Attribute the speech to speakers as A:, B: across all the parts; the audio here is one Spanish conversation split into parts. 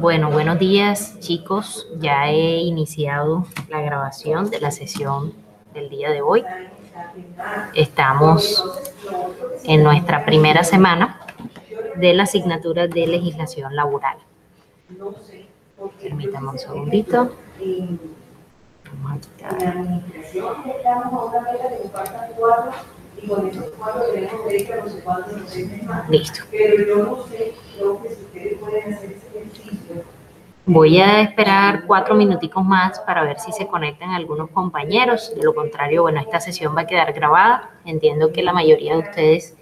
A: Bueno, buenos días, chicos. Ya he iniciado la grabación de la sesión del día de hoy. Estamos en nuestra primera semana de la asignatura de legislación laboral. Permítame un segundito. Vamos a quitar. Listo. Voy a esperar 4 minuticos más para ver si se conectan algunos compañeros. De lo contrario, bueno, esta sesión va a quedar grabada. Entiendo que la mayoría de ustedes,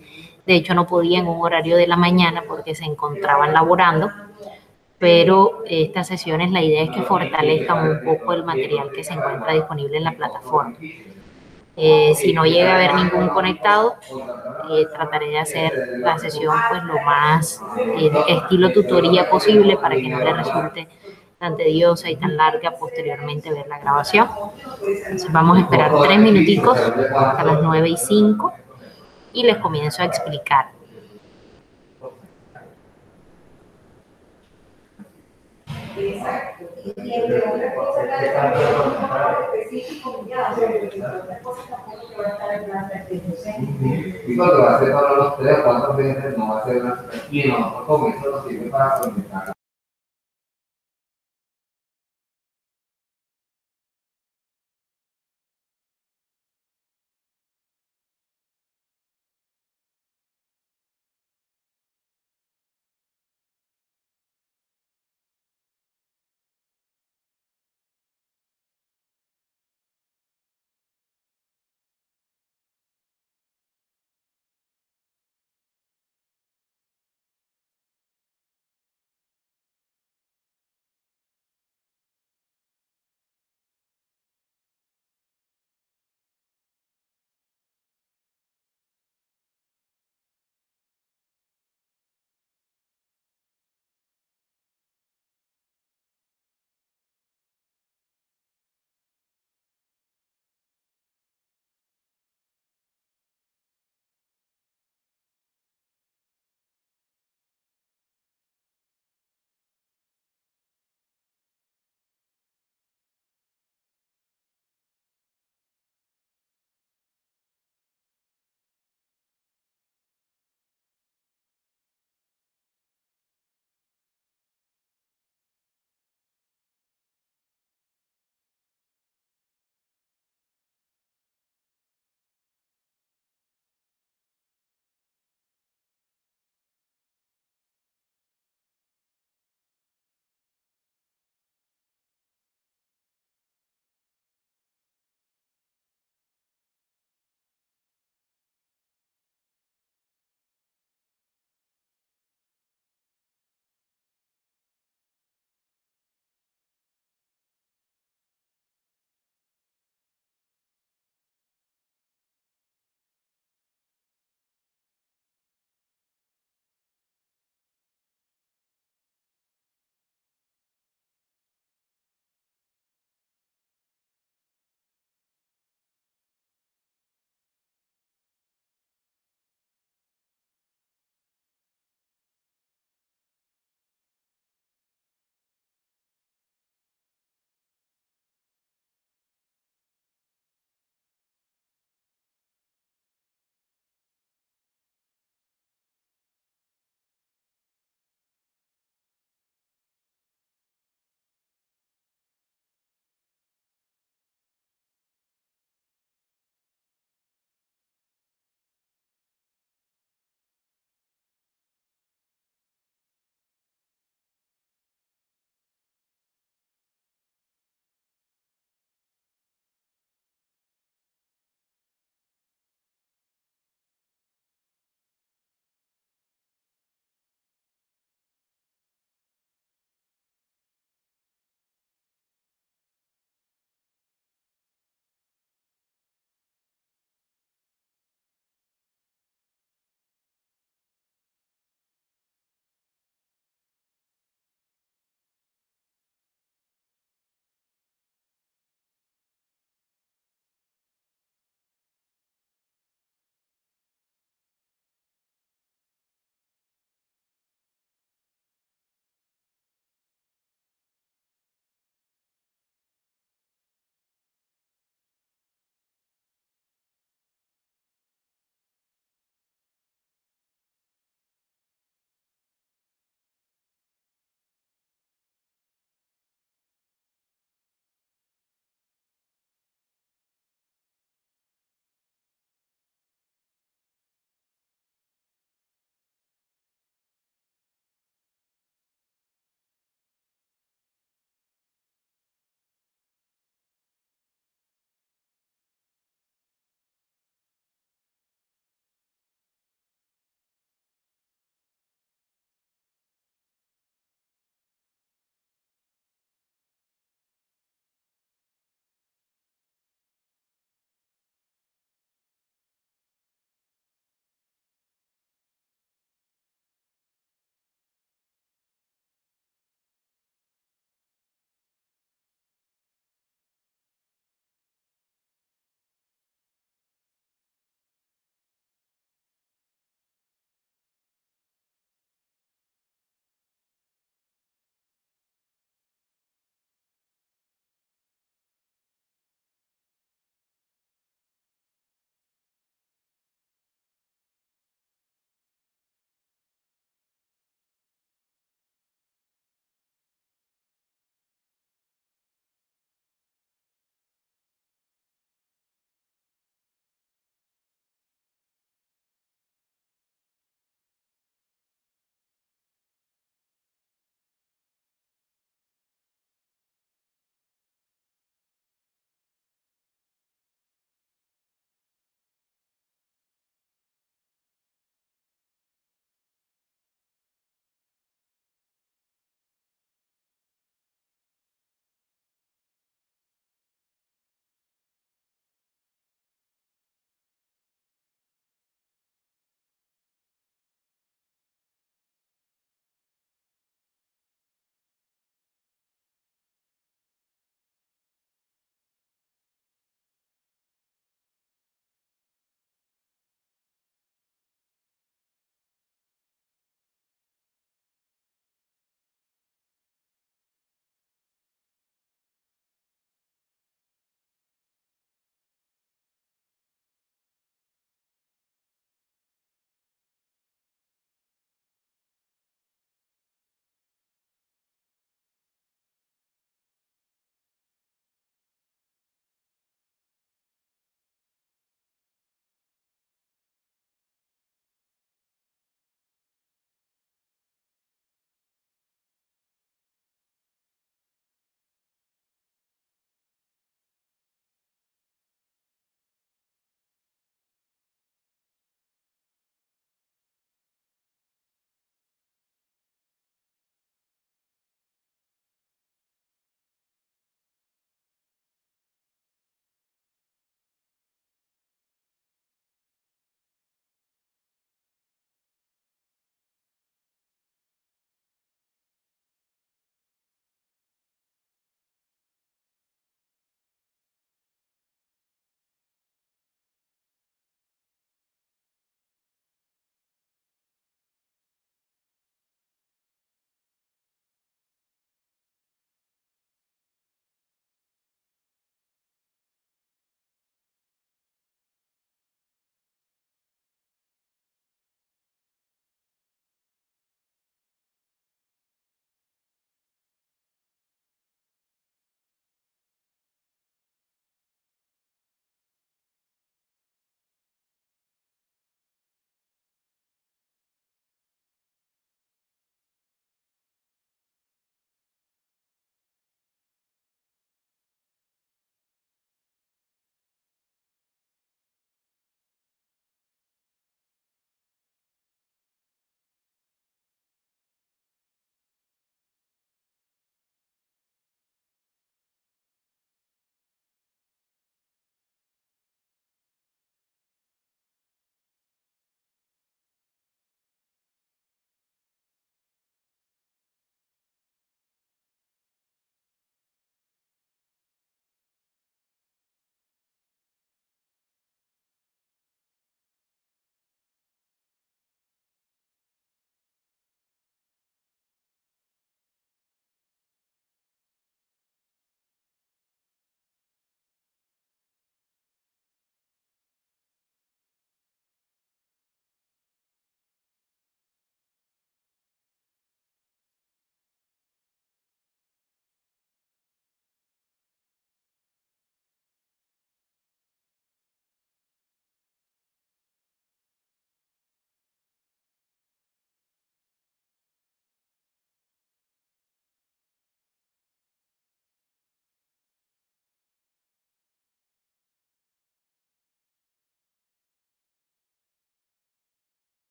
A: de hecho, no podían en un horario de la mañana porque se encontraban laborando, pero estas sesiones la idea es que fortalezcan un poco el material que se encuentra disponible en la plataforma. Si no llega a haber ningún conectado, trataré de hacer la sesión pues lo más estilo tutoría posible para que no le resulte tan tediosa y tan larga posteriormente ver la grabación. Entonces vamos a esperar 3 minuticos a las 9:05 y les comienzo a explicar. Exacto. Y entre otras cosas, la específico, ya, o sea, que otras cosas tampoco que va a estar en la presentación. Y cuando va a ser para los 3 o 4 meses, no va a ser una. Y no, con eso nos sirve para conectar.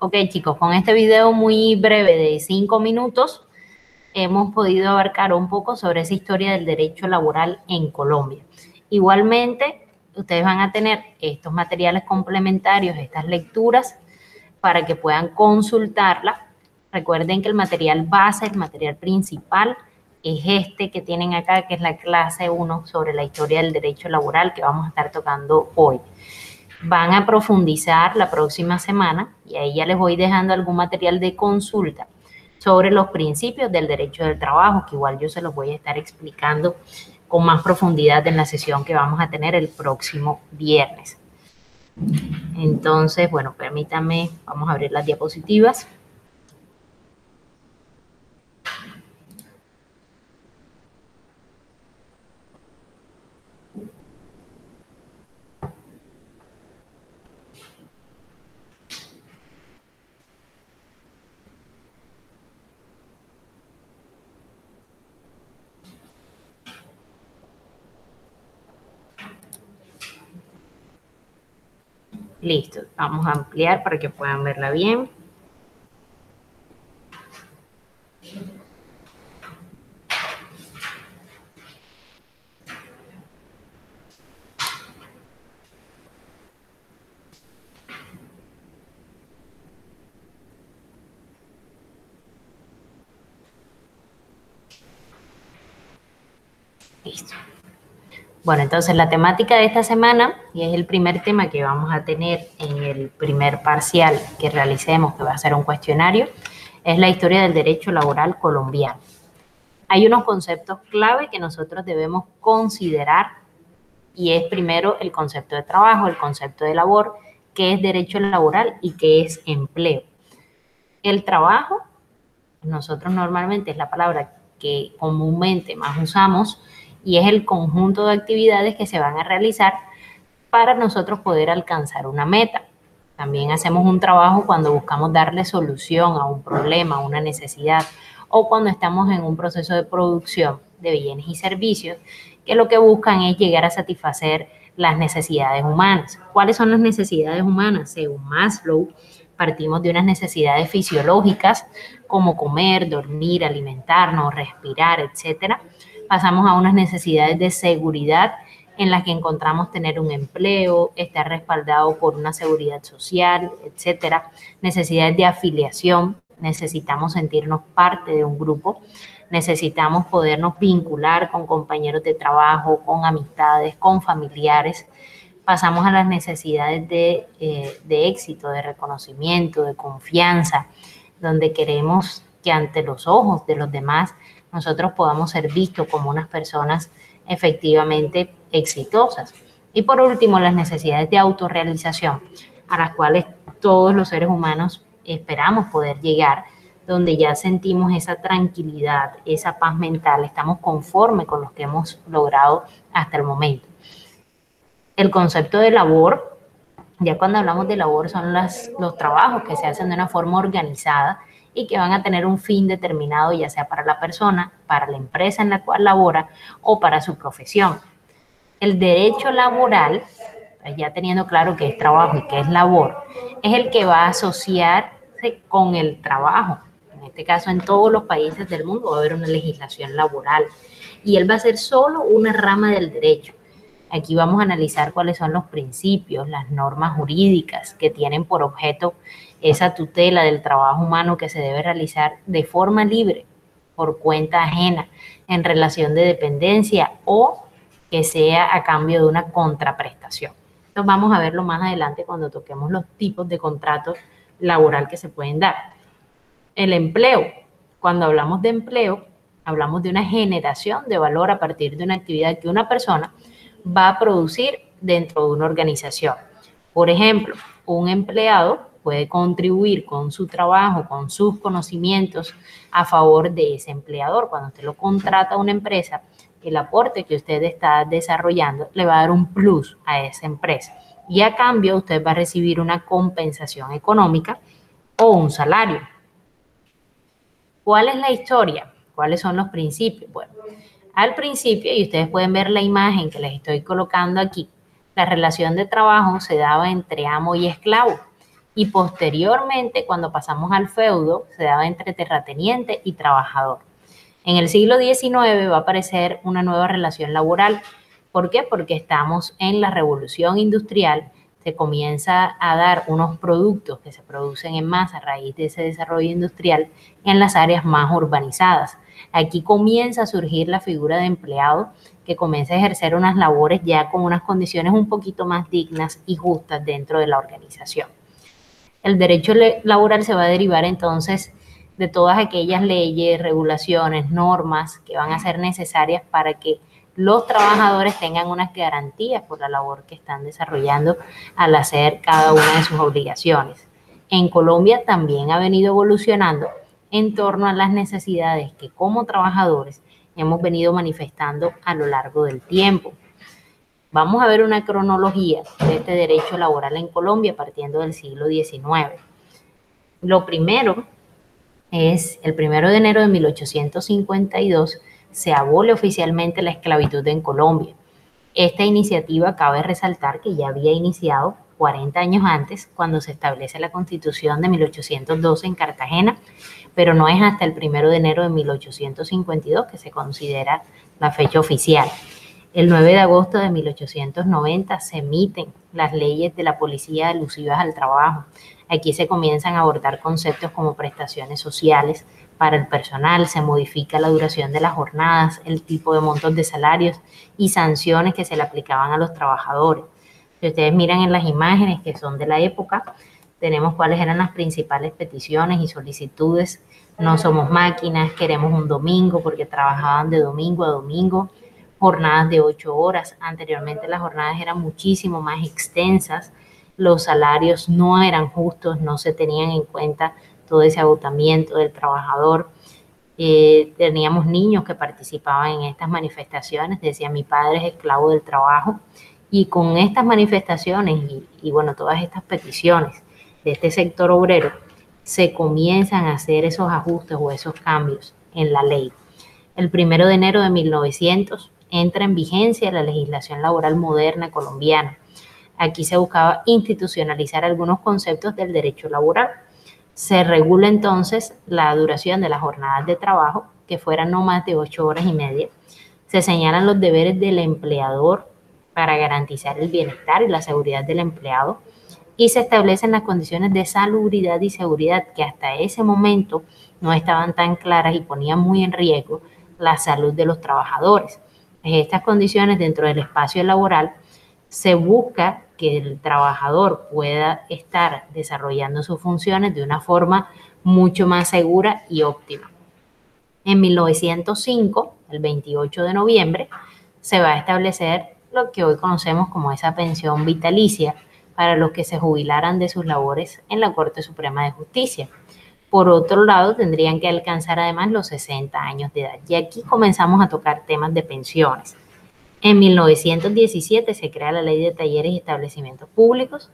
A: Ok, chicos, con este video muy breve de 5 minutos hemos podido abarcar un poco sobre esa historia del derecho laboral en Colombia. Igualmente, ustedes van a tener estos materiales complementarios, estas lecturas, para que puedan consultarla. Recuerden que el material base, el material principal, es este que tienen acá, que es la clase 1 sobre la historia del derecho laboral que vamos a estar tocando hoy. Van a profundizar la próxima semana y ahí ya les voy dejando algún material de consulta sobre los principios del derecho del trabajo, que igual yo se los voy a estar explicando con más profundidad en la sesión que vamos a tener el próximo viernes. Entonces, bueno, permítanme, vamos a abrir las diapositivas. Listo, vamos a ampliar para que puedan verla bien. Listo. Bueno, entonces la temática de esta semana, y es el primer tema que vamos a tener en el primer parcial que realicemos, que va a ser un cuestionario, es la historia del derecho laboral colombiano. Hay unos conceptos clave que nosotros debemos considerar y es primero el concepto de trabajo, el concepto de labor, qué es derecho laboral y qué es empleo. El trabajo, nosotros normalmente es la palabra que comúnmente más usamos y es el conjunto de actividades que se van a realizar para nosotros poder alcanzar una meta. También hacemos un trabajo cuando buscamos darle solución a un problema, a una necesidad, o cuando estamos en un proceso de producción de bienes y servicios que lo que buscan es llegar a satisfacer las necesidades humanas. ¿Cuáles son las necesidades humanas? Según Maslow, partimos de unas necesidades fisiológicas como comer, dormir, alimentarnos, respirar, etcétera. Pasamos a unas necesidades de seguridad en las que encontramos tener un empleo, estar respaldado por una seguridad social, etcétera. Necesidades de afiliación, necesitamos sentirnos parte de un grupo, necesitamos podernos vincular con compañeros de trabajo, con amistades, con familiares. Pasamos a las necesidades de éxito, de reconocimiento, de confianza, donde queremos que ante los ojos de los demás nosotros podamos ser vistos como unas personas efectivamente exitosas. Y por último, las necesidades de autorrealización, a las cuales todos los seres humanos esperamos poder llegar, donde ya sentimos esa tranquilidad, esa paz mental, estamos conformes con lo que hemos logrado hasta el momento. El concepto de labor, ya cuando hablamos de labor son los trabajos que se hacen de una forma organizada y que van a tener un fin determinado, ya sea para la persona, para la empresa en la cual labora o para su profesión. El derecho laboral, ya teniendo claro qué es trabajo y qué es labor, es el que va a asociarse con el trabajo. En este caso, en todos los países del mundo va a haber una legislación laboral y él va a ser solo una rama del derecho. Aquí vamos a analizar cuáles son los principios, las normas jurídicas que tienen por objeto esa tutela del trabajo humano que se debe realizar de forma libre, por cuenta ajena, en relación de dependencia o que sea a cambio de una contraprestación. Entonces vamos a verlo más adelante cuando toquemos los tipos de contratos laboral que se pueden dar. El empleo. Cuando hablamos de empleo, hablamos de una generación de valor a partir de una actividad que una persona va a producir dentro de una organización. Por ejemplo, un empleado puede contribuir con su trabajo, con sus conocimientos a favor de ese empleador. Cuando usted lo contrata a una empresa, el aporte que usted está desarrollando le va a dar un plus a esa empresa. Y a cambio usted va a recibir una compensación económica o un salario. ¿Cuál es la historia? ¿Cuáles son los principios? Bueno, al principio, y ustedes pueden ver la imagen que les estoy colocando aquí, la relación de trabajo se daba entre amo y esclavo. Y posteriormente, cuando pasamos al feudo, se daba entre terrateniente y trabajador. En el siglo XIX va a aparecer una nueva relación laboral. ¿Por qué? Porque estamos en la revolución industrial, se comienza a dar unos productos que se producen en masa a raíz de ese desarrollo industrial en las áreas más urbanizadas. Aquí comienza a surgir la figura de empleado que comienza a ejercer unas labores ya con unas condiciones un poquito más dignas y justas dentro de la organización. El derecho laboral se va a derivar entonces de todas aquellas leyes, regulaciones, normas que van a ser necesarias para que los trabajadores tengan unas garantías por la labor que están desarrollando al hacer cada una de sus obligaciones. En Colombia también ha venido evolucionando en torno a las necesidades que como trabajadores hemos venido manifestando a lo largo del tiempo. Vamos a ver una cronología de este derecho laboral en Colombia partiendo del siglo XIX. Lo primero es, el 1 de enero de 1852 se abole oficialmente la esclavitud en Colombia. Esta iniciativa cabe resaltar que ya había iniciado 40 años antes, cuando se establece la Constitución de 1812 en Cartagena, pero no es hasta el 1 de enero de 1852 que se considera la fecha oficial. El 9 de agosto de 1890 se emiten las leyes de la policía alusivas al trabajo. Aquí se comienzan a abordar conceptos como prestaciones sociales para el personal, se modifica la duración de las jornadas, el tipo de montos de salarios y sanciones que se le aplicaban a los trabajadores. Si ustedes miran en las imágenes que son de la época, tenemos cuáles eran las principales peticiones y solicitudes. No somos máquinas, queremos un domingo, porque trabajaban de domingo a domingo, jornadas de 8 horas. Anteriormente las jornadas eran muchísimo más extensas, los salarios no eran justos, no se tenían en cuenta todo ese agotamiento del trabajador. Teníamos niños que participaban en estas manifestaciones, decía mi padre es esclavo del trabajo, y con estas manifestaciones y bueno, todas estas peticiones de este sector obrero, se comienzan a hacer esos ajustes o esos cambios en la ley. El 1 de enero de 1900 entra en vigencia la legislación laboral moderna colombiana. Aquí se buscaba institucionalizar algunos conceptos del derecho laboral. Se regula entonces la duración de las jornadas de trabajo, que fueran no más de 8 horas y media. Se señalan los deberes del empleador para garantizar el bienestar y la seguridad del empleado y se establecen las condiciones de salubridad y seguridad que hasta ese momento no estaban tan claras y ponían muy en riesgo la salud de los trabajadores. En estas condiciones dentro del espacio laboral se busca que el trabajador pueda estar desarrollando sus funciones de una forma mucho más segura y óptima. En 1905, el 28 de noviembre, se va a establecer lo que hoy conocemos como esa pensión vitalicia para los que se jubilaran de sus labores en la Corte Suprema de Justicia. Por otro lado, tendrían que alcanzar además los 60 años de edad. Y aquí comenzamos a tocar temas de pensiones. En 1917 se crea la Ley de Talleres y Establecimientos Públicos.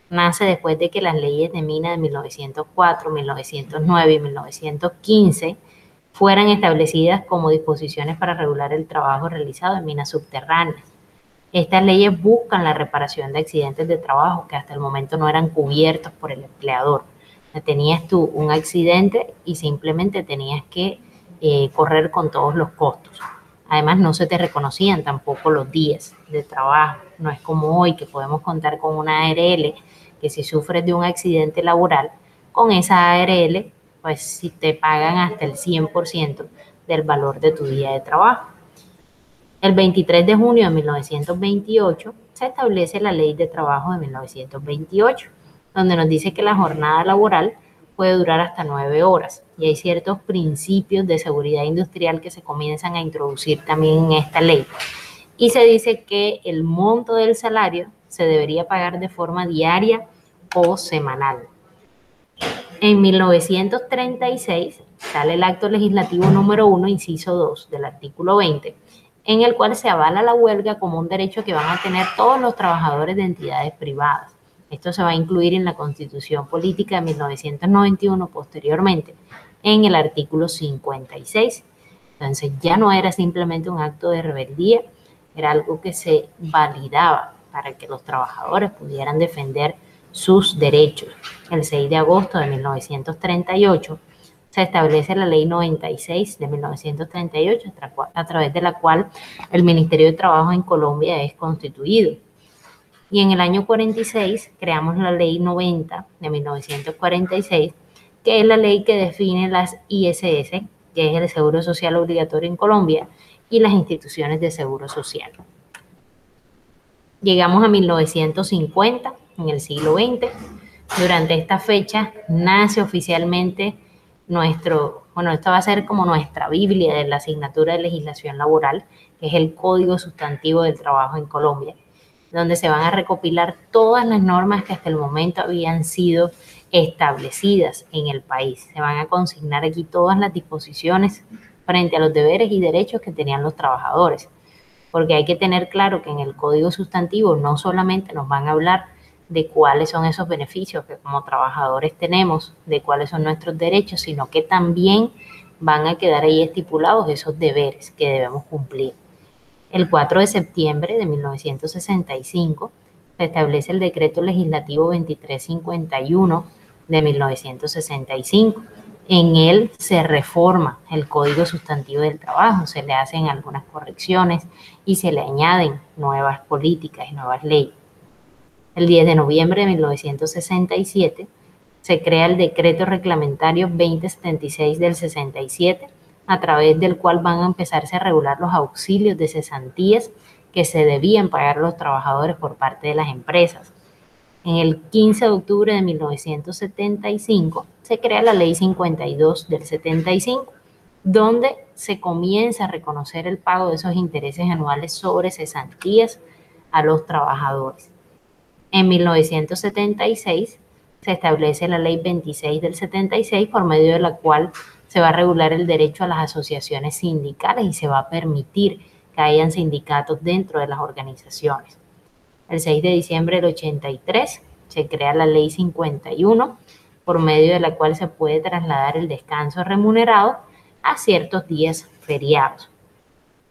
A: Nace después de que las leyes de mina de 1904, 1909 y 1915 fueran establecidas como disposiciones para regular el trabajo realizado en minas subterráneas. Estas leyes buscan la reparación de accidentes de trabajo que hasta el momento no eran cubiertos por el empleador. Tenías tú un accidente y simplemente tenías que correr con todos los costos. Además, no se te reconocían tampoco los días de trabajo. No es como hoy que podemos contar con una ARL, que si sufres de un accidente laboral, con esa ARL, pues si te pagan hasta el 100% del valor de tu día de trabajo. El 23 de junio de 1928 se establece la Ley de Trabajo de 1928, donde nos dice que la jornada laboral puede durar hasta 9 horas y hay ciertos principios de seguridad industrial que se comienzan a introducir también en esta ley. Y se dice que el monto del salario se debería pagar de forma diaria o semanal. En 1936 sale el acto legislativo número 1, inciso 2 del artículo 20, en el cual se avala la huelga como un derecho que van a tener todos los trabajadores de entidades privadas. Esto se va a incluir en la Constitución Política de 1991 posteriormente, en el artículo 56. Entonces ya no era simplemente un acto de rebeldía, era algo que se validaba para que los trabajadores pudieran defender sus derechos. El 6 de agosto de 1938 se establece la Ley 96 de 1938, a través de la cual el Ministerio de Trabajo en Colombia es constituido. Y en el año 46 creamos la Ley 90 de 1946, que es la ley que define las ISS, que es el Seguro Social Obligatorio en Colombia, y las instituciones de seguro social. Llegamos a 1950, en el siglo XX. Durante esta fecha nace oficialmente esto va a ser como nuestra Biblia de la asignatura de legislación laboral, que es el Código Sustantivo del Trabajo en Colombia, donde se van a recopilar todas las normas que hasta el momento habían sido establecidas en el país. Se van a consignar aquí todas las disposiciones frente a los deberes y derechos que tenían los trabajadores, porque hay que tener claro que en el Código Sustantivo no solamente nos van a hablar de cuáles son esos beneficios que como trabajadores tenemos, de cuáles son nuestros derechos, sino que también van a quedar ahí estipulados esos deberes que debemos cumplir. El 4 de septiembre de 1965 se establece el Decreto Legislativo 2351 de 1965. En él se reforma el Código Sustantivo del Trabajo, se le hacen algunas correcciones y se le añaden nuevas políticas y nuevas leyes. El 10 de noviembre de 1967 se crea el Decreto Reglamentario 2076 del 67, a través del cual van a empezarse a regular los auxilios de cesantías que se debían pagar a los trabajadores por parte de las empresas. En el 15 de octubre de 1975 se crea la Ley 52 del 75, donde se comienza a reconocer el pago de esos intereses anuales sobre cesantías a los trabajadores. En 1976 se establece la Ley 26 del 76, por medio de la cual se va a regular el derecho a las asociaciones sindicales y se va a permitir que hayan sindicatos dentro de las organizaciones. El 6 de diciembre del 83 se crea la Ley 51, por medio de la cual se puede trasladar el descanso remunerado a ciertos días feriados.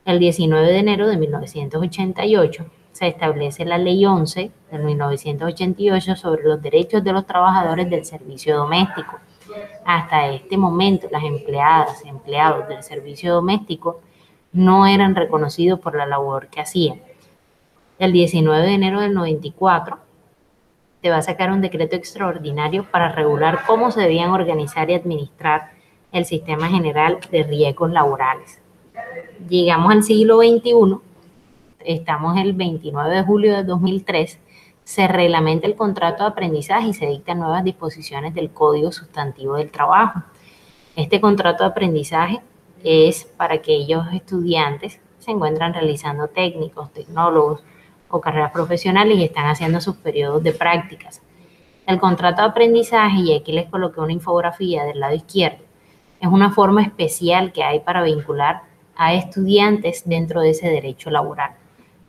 A: El 19 de enero de 1988 se establece la Ley 11 de 1988 sobre los derechos de los trabajadores del servicio doméstico. Hasta este momento, las empleadas, empleados del servicio doméstico no eran reconocidos por la labor que hacían. El 19 de enero del 94 se va a sacar un decreto extraordinario para regular cómo se debían organizar y administrar el Sistema General de Riesgos Laborales. Llegamos al siglo XXI, estamos el 29 de julio de 2003, se reglamenta el contrato de aprendizaje y se dictan nuevas disposiciones del Código Sustantivo del Trabajo. Este contrato de aprendizaje es para aquellos estudiantes que se encuentran realizando técnicos, tecnólogos o carreras profesionales y están haciendo sus periodos de prácticas. El contrato de aprendizaje, y aquí les coloqué una infografía del lado izquierdo, es una forma especial que hay para vincular a estudiantes dentro de ese derecho laboral.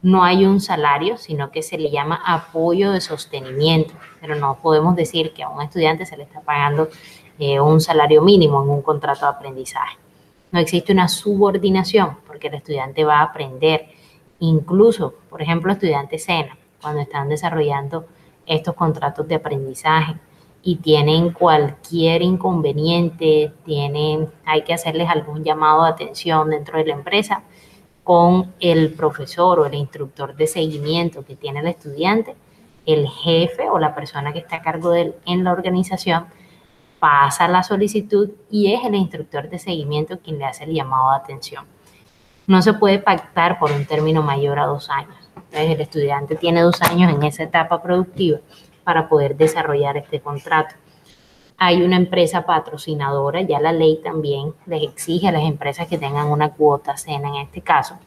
A: No hay un salario, sino que se le llama apoyo de sostenimiento, pero no podemos decir que a un estudiante se le está pagando un salario mínimo en un contrato de aprendizaje. No existe una subordinación porque el estudiante va a aprender. Incluso, por ejemplo, estudiantes SENA, cuando están desarrollando estos contratos de aprendizaje y tienen cualquier inconveniente, hay que hacerles algún llamado de atención dentro de la empresa, con el profesor o el instructor de seguimiento que tiene el estudiante, el jefe o la persona que está a cargo de él en la organización pasa la solicitud y es el instructor de seguimiento quien le hace el llamado de atención. No se puede pactar por un término mayor a 2 años. Entonces, el estudiante tiene 2 años en esa etapa productiva para poder desarrollar este contrato. Hay una empresa patrocinadora, ya la ley también les exige a las empresas que tengan una cuota SENA en este caso.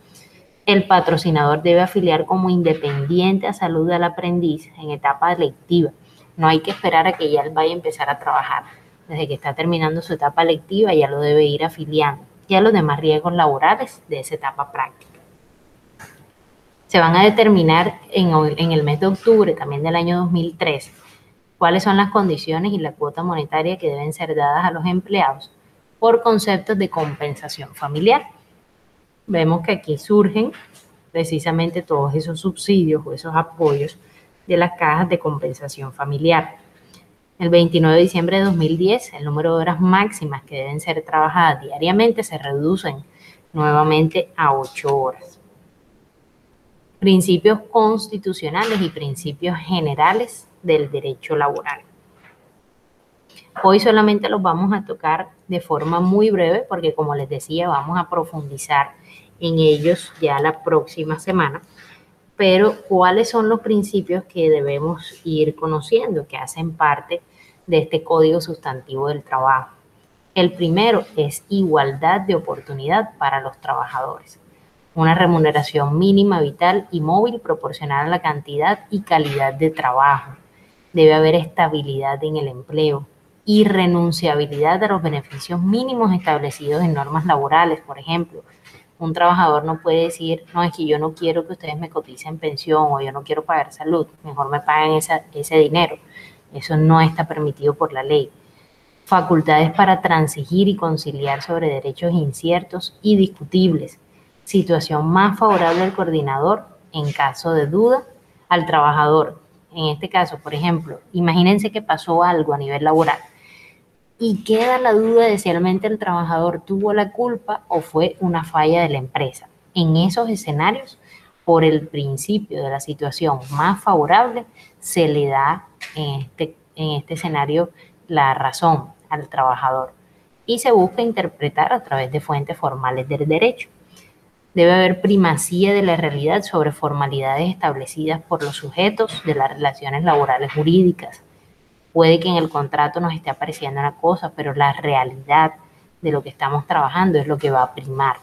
A: El patrocinador debe afiliar como independiente a salud del aprendiz en etapa lectiva. No hay que esperar a que ya él vaya a empezar a trabajar. Desde que está terminando su etapa lectiva ya lo debe ir afiliando. Ya los demás riesgos laborales de esa etapa práctica. Se van a determinar en el mes de octubre también del año 2003 cuáles son las condiciones y la cuota monetaria que deben ser dadas a los empleados por conceptos de compensación familiar. Vemos que aquí surgen precisamente todos esos subsidios o esos apoyos de las cajas de compensación familiar. El 29 de diciembre de 2010, el número de horas máximas que deben ser trabajadas diariamente se reducen nuevamente a 8 horas. Principios constitucionales y principios generales del derecho laboral. Hoy solamente los vamos a tocar de forma muy breve porque, como les decía, vamos a profundizar en ellos ya la próxima semana. Pero, ¿cuáles son los principios que debemos ir conociendo, que hacen parte de este Código Sustantivo del Trabajo? El primero es igualdad de oportunidad para los trabajadores. Una remuneración mínima, vital y móvil proporcional a la cantidad y calidad de trabajo. Debe haber estabilidad en el empleo, irrenunciabilidad de los beneficios mínimos establecidos en normas laborales. Por ejemplo, un trabajador no puede decir, no, es que yo no quiero que ustedes me coticen pensión o yo no quiero pagar salud, mejor me paguen ese dinero. Eso no está permitido por la ley. Facultades para transigir y conciliar sobre derechos inciertos y discutibles. Situación más favorable al coordinador en caso de duda al trabajador. En este caso, por ejemplo, imagínense que pasó algo a nivel laboral y queda la duda de si realmente el trabajador tuvo la culpa o fue una falla de la empresa. En esos escenarios, por el principio de la situación más favorable, se le da en este escenario la razón al trabajador y se busca interpretar a través de fuentes formales del derecho. Debe haber primacía de la realidad sobre formalidades establecidas por los sujetos de las relaciones laborales jurídicas. Puede que en el contrato nos esté apareciendo una cosa, pero la realidad de lo que estamos trabajando es lo que va a primar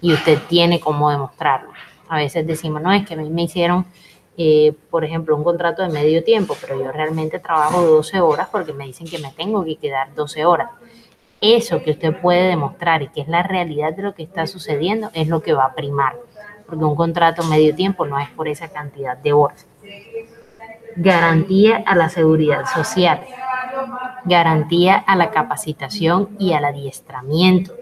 A: y usted tiene cómo demostrarlo. A veces decimos, no, es que a mí me hicieron, por ejemplo, un contrato de medio tiempo, pero yo realmente trabajo 12 horas porque me dicen que me tengo que quedar 12 horas. Eso que usted puede demostrar y que es la realidad de lo que está sucediendo es lo que va a primar, porque un contrato medio tiempo no es por esa cantidad de horas. Garantía a la seguridad social, garantía a la capacitación y al adiestramiento.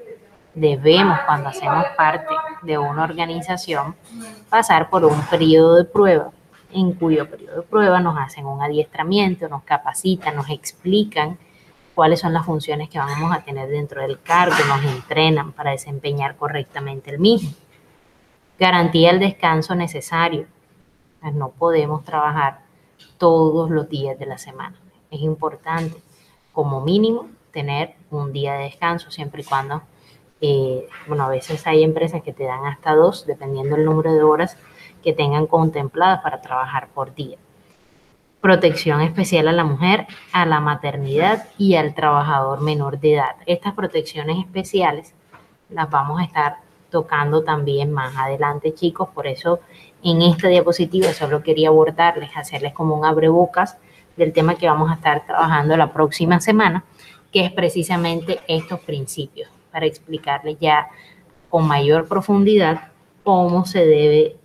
A: Debemos, cuando hacemos parte de una organización, pasar por un periodo de prueba, en cuyo periodo de prueba nos hacen un adiestramiento, nos capacitan, nos explican cuáles son las funciones que vamos a tener dentro del cargo, nos entrenan para desempeñar correctamente el mismo. Garantía el descanso necesario. No podemos trabajar todos los días de la semana. Es importante, como mínimo, tener un día de descanso, siempre y cuando, bueno, a veces hay empresas que te dan hasta 2, dependiendo del número de horas que tengan contempladas para trabajar por día. Protección especial a la mujer, a la maternidad y al trabajador menor de edad. Estas protecciones especiales las vamos a estar tocando también más adelante, chicos. Por eso en esta diapositiva solo quería abordarles, hacerles como un abrebocas del tema que vamos a estar trabajando la próxima semana, que es precisamente estos principios, para explicarles ya con mayor profundidad cómo se debe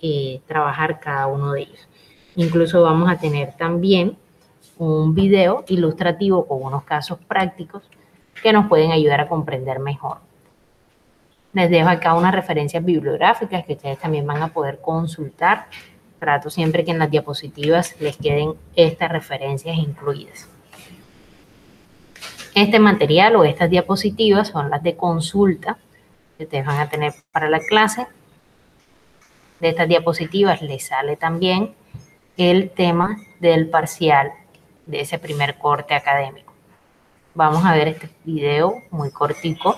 A: trabajar cada uno de ellos. Incluso vamos a tener también un video ilustrativo con unos casos prácticos que nos pueden ayudar a comprender mejor. Les dejo acá unas referencias bibliográficas que ustedes también van a poder consultar. Trato siempre que en las diapositivas les queden estas referencias incluidas. Este material o estas diapositivas son las de consulta que ustedes van a tener para la clase. De estas diapositivas les sale también el tema del parcial de ese primer corte académico. Vamos a ver este video muy cortico.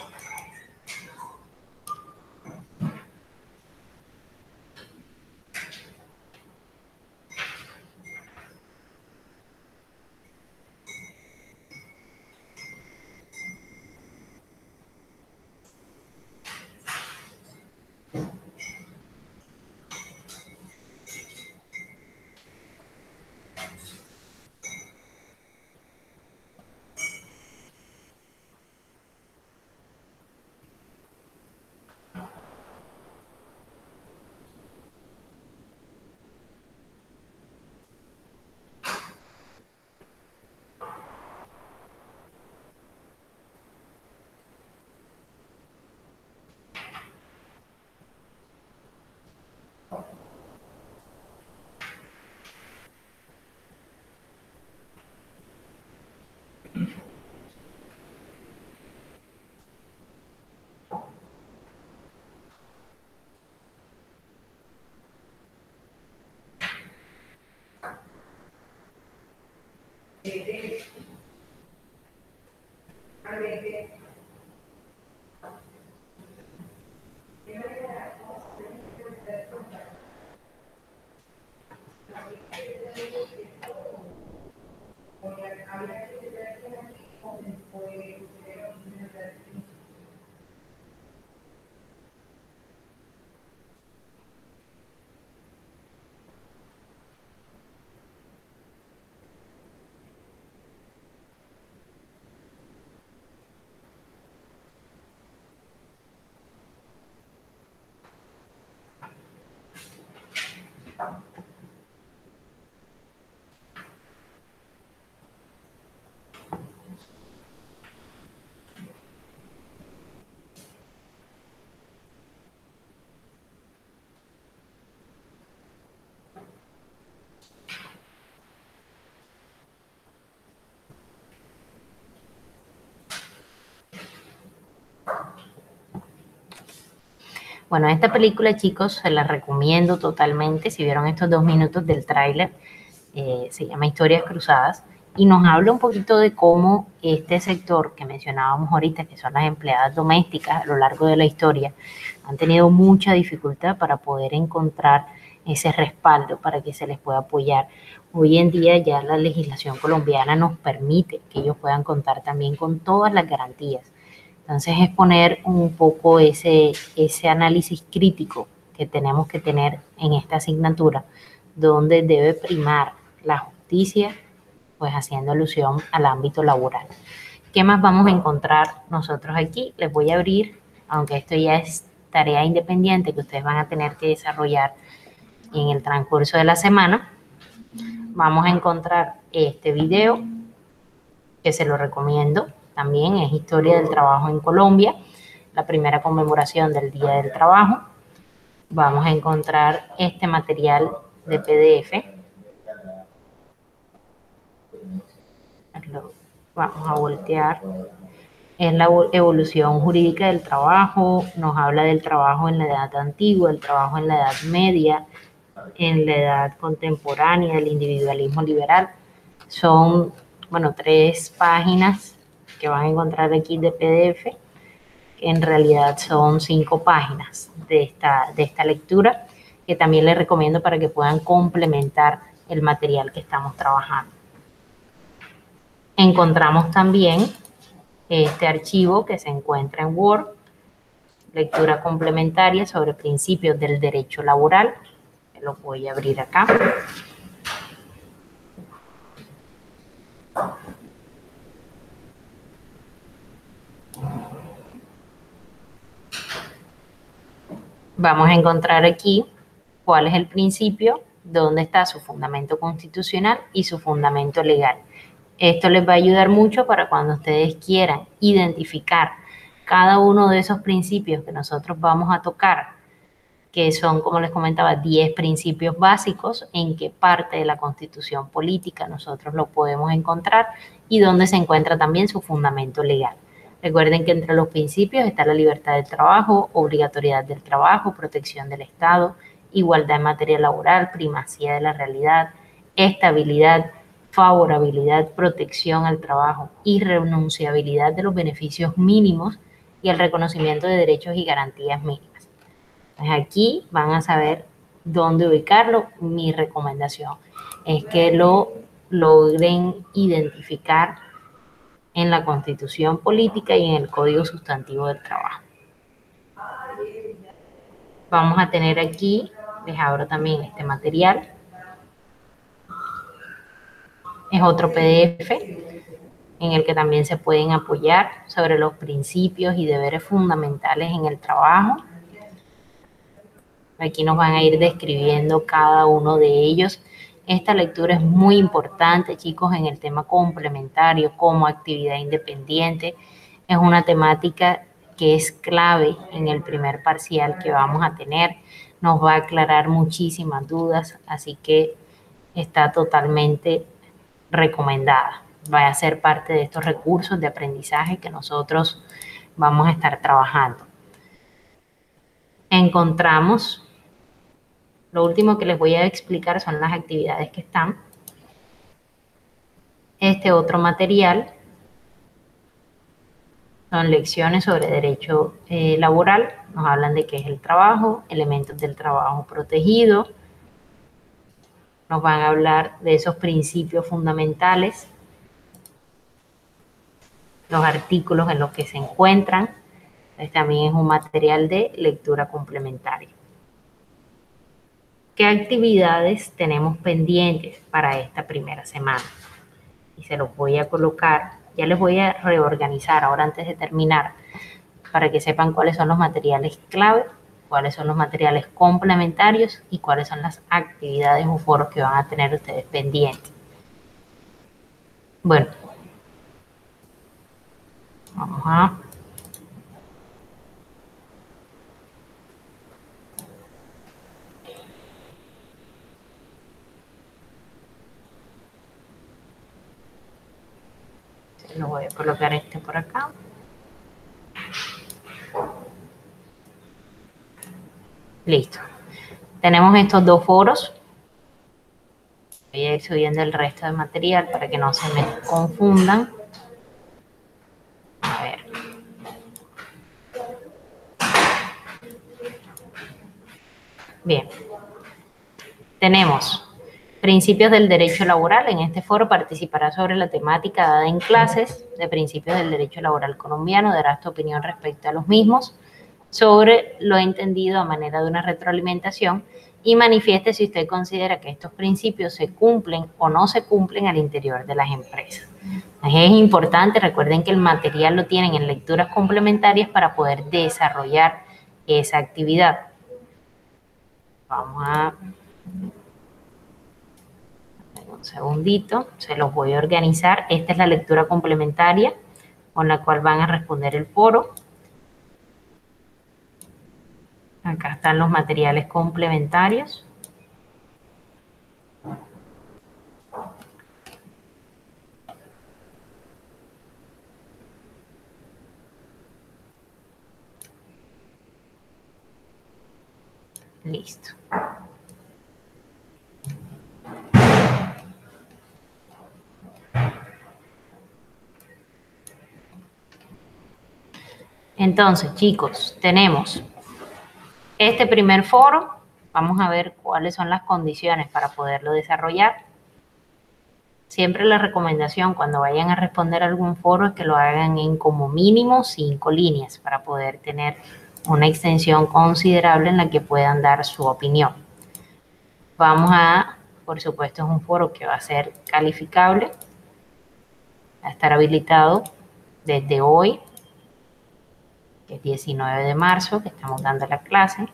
A: Bueno, esta película, chicos, se la recomiendo totalmente. Si vieron estos 2 minutos del tráiler, se llama Historias Cruzadas y nos habla un poquito de cómo este sector que mencionábamos ahorita, que son las empleadas domésticas a lo largo de la historia, han tenido mucha dificultad para poder encontrar ese respaldo para que se les pueda apoyar. Hoy en día ya la legislación colombiana nos permite que ellos puedan contar también con todas las garantías. Entonces es poner un poco ese análisis crítico que tenemos que tener en esta asignatura, donde debe primar la justicia, pues haciendo alusión al ámbito laboral. ¿Qué más vamos a encontrar nosotros aquí? Les voy a abrir, aunque esto ya es tarea independiente que ustedes van a tener que desarrollar en el transcurso de la semana. Vamos a encontrar este video, que se lo recomiendo. También es Historia del Trabajo en Colombia, la primera conmemoración del Día del Trabajo. Vamos a encontrar este material de PDF. Vamos a voltear. Es la evolución jurídica del trabajo, nos habla del trabajo en la edad antigua, el trabajo en la edad media, en la edad contemporánea, el individualismo liberal. Son, bueno, 3 páginas que van a encontrar aquí de PDF, que en realidad son 5 páginas de esta lectura, que también les recomiendo para que puedan complementar el material que estamos trabajando. Encontramos también este archivo que se encuentra en Word, lectura complementaria sobre principios del derecho laboral. Lo voy a abrir acá. Vamos a encontrar aquí cuál es el principio, dónde está su fundamento constitucional y su fundamento legal. Esto les va a ayudar mucho para cuando ustedes quieran identificar cada uno de esos principios que nosotros vamos a tocar, que son, como les comentaba, 10 principios básicos, en qué parte de la Constitución política nosotros lo podemos encontrar y dónde se encuentra también su fundamento legal. Recuerden que entre los principios está la libertad del trabajo, obligatoriedad del trabajo, protección del Estado, igualdad en materia laboral, primacía de la realidad, estabilidad, favorabilidad, protección al trabajo, irrenunciabilidad de los beneficios mínimos y el reconocimiento de derechos y garantías mínimas. Pues aquí van a saber dónde ubicarlo. Mi recomendación es que lo logren identificar en la Constitución Política y en el Código Sustantivo del Trabajo. Vamos a tener aquí, les abro también este material. Es otro PDF en el que también se pueden apoyar sobre los principios y deberes fundamentales en el trabajo. Aquí nos van a ir describiendo cada uno de ellos. Esta lectura es muy importante, chicos, en el tema complementario como actividad independiente. Es una temática que es clave en el primer parcial que vamos a tener. Nos va a aclarar muchísimas dudas, así que está totalmente recomendada. Va a ser parte de estos recursos de aprendizaje que nosotros vamos a estar trabajando. Encontramos, lo último que les voy a explicar son las actividades que están. Este otro material son lecciones sobre derecho laboral. Nos hablan de qué es el trabajo, elementos del trabajo protegido. Nos van a hablar de esos principios fundamentales, los artículos en los que se encuentran. Entonces, también es un material de lectura complementaria. ¿Qué actividades tenemos pendientes para esta primera semana? Y se los voy a colocar, ya les voy a reorganizar ahora antes de terminar, para que sepan cuáles son los materiales clave, cuáles son los materiales complementarios y cuáles son las actividades o foros que van a tener ustedes pendientes. Bueno, vamos a... Lo voy a colocar este por acá. Listo. Tenemos estos dos foros. Voy a ir subiendo el resto de material para que no se me confundan. A ver. Bien. Tenemos principios del derecho laboral. En este foro participará sobre la temática dada en clases de principios del derecho laboral colombiano. Darás tu opinión respecto a los mismos, sobre lo entendido a manera de una retroalimentación, y manifieste si usted considera que estos principios se cumplen o no se cumplen al interior de las empresas. Es importante, recuerden que el material lo tienen en lecturas complementarias para poder desarrollar esa actividad. Vamos a... Un segundito, se los voy a organizar. Esta es la lectura complementaria con la cual van a responder el foro. Acá están los materiales complementarios. Listo. Entonces, chicos, tenemos este primer foro. Vamos a ver cuáles son las condiciones para poderlo desarrollar. Siempre la recomendación cuando vayan a responder algún foro es que lo hagan en como mínimo 5 líneas para poder tener una extensión considerable en la que puedan dar su opinión. Vamos a, por supuesto, es un foro que va a ser calificable, va a estar habilitado desde hoy, que es 19 de marzo, que estamos dando la clase.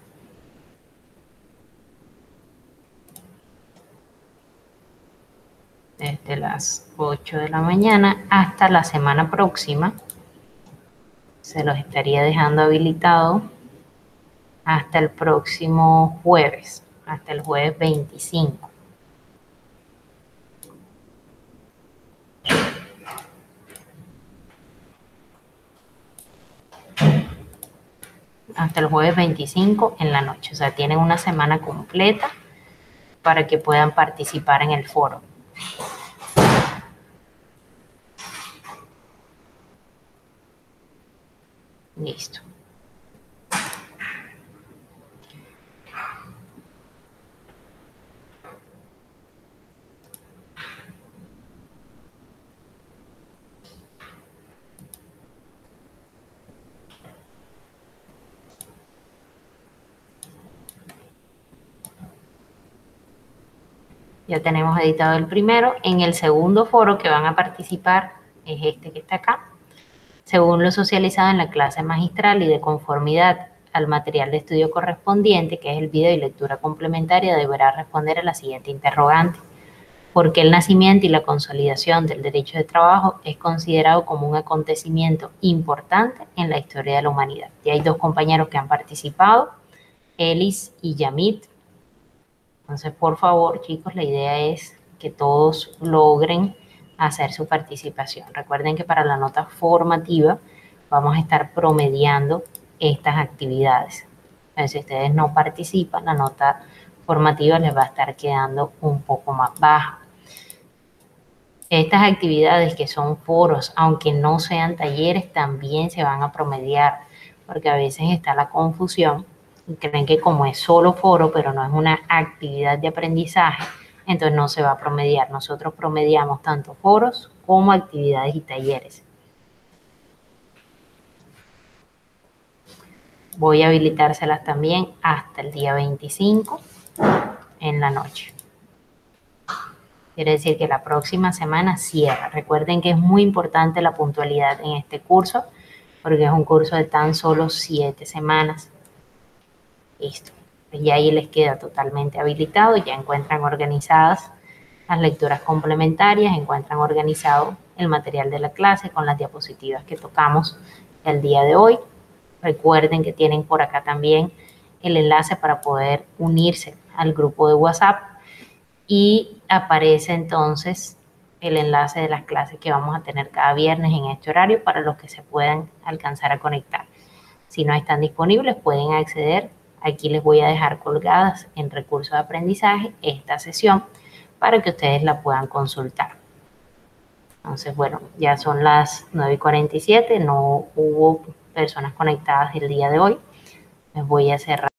A: Desde las 8 de la mañana hasta la semana próxima. Se los estaría dejando habilitado hasta el próximo jueves, hasta el jueves 25. Hasta el jueves 25 en la noche. O sea, tienen una semana completa para que puedan participar en el foro. Listo. Ya tenemos editado el primero. En el segundo foro que van a participar es este que está acá. Según lo socializado en la clase magistral y de conformidad al material de estudio correspondiente, que es el video y lectura complementaria, deberá responder a la siguiente interrogante. ¿Por qué el nacimiento y la consolidación del derecho de trabajo es considerado como un acontecimiento importante en la historia de la humanidad? Y hay dos compañeros que han participado, Elis y Yamit. Entonces, por favor, chicos, la idea es que todos logren hacer su participación. Recuerden que para la nota formativa vamos a estar promediando estas actividades. Entonces, si ustedes no participan, la nota formativa les va a estar quedando un poco más baja. Estas actividades que son foros, aunque no sean talleres, también se van a promediar, porque a veces está la confusión y creen que como es solo foro, pero no es una actividad de aprendizaje, entonces no se va a promediar. Nosotros promediamos tanto foros como actividades y talleres. Voy a habilitárselas también hasta el día 25 en la noche. Quiere decir que la próxima semana cierra. Recuerden que es muy importante la puntualidad en este curso, porque es un curso de tan solo 7 semanas. Listo. Pues ya ahí les queda totalmente habilitado, ya encuentran organizadas las lecturas complementarias, encuentran organizado el material de la clase con las diapositivas que tocamos el día de hoy. Recuerden que tienen por acá también el enlace para poder unirse al grupo de WhatsApp y aparece entonces el enlace de las clases que vamos a tener cada viernes en este horario para los que se puedan alcanzar a conectar. Si no están disponibles, pueden acceder. Aquí les voy a dejar colgadas en recursos de aprendizaje esta sesión para que ustedes la puedan consultar. Entonces, bueno, ya son las 9:47, no hubo personas conectadas el día de hoy. Les voy a cerrar.